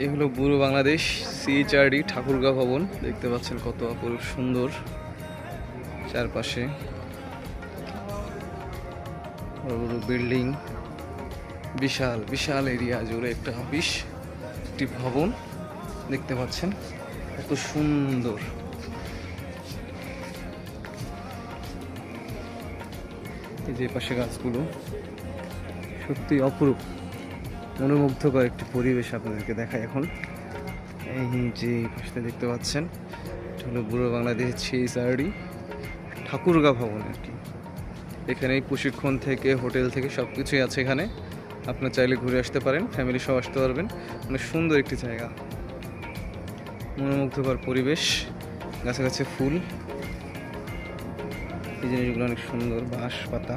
এই হলো বুড়ো বাংলাদেশ সিএইচআরডি ঠাকুরগাঁও ভবন। দেখতে পাচ্ছেন কত অপরূপ সুন্দর চারপাশে বড় বড় বিল্ডিং, বিশাল বিশাল এরিয়া জুড়ে একটা অফিস, একটি ভবন দেখতে পাচ্ছেন কত সুন্দর। এই যে পাশে গাছগুলো সত্যি অপরূপ মনোমুগ্ধকর একটি পরিবেশ আপনাদেরকে দেখায় এখন। এই যে পাশে দেখতে পাচ্ছেন এটা হলো বুড়ো বাংলাদেশ সিএইচআরডি ঠাকুরগাঁও ভবন আর কি। এখানে প্রশিক্ষণ থেকে হোটেল থেকে সব কিছুই আছে এখানে। আপনার চাইলে ঘুরে আসতে পারেন, ফ্যামিলি সহ আসতে পারবেন। অনেক সুন্দর একটি জায়গা, মনোমুগ্ধকর পরিবেশ, গাছে গাছে ফুল, এই জিনিসগুলো অনেক সুন্দর, বাঁশ পাতা।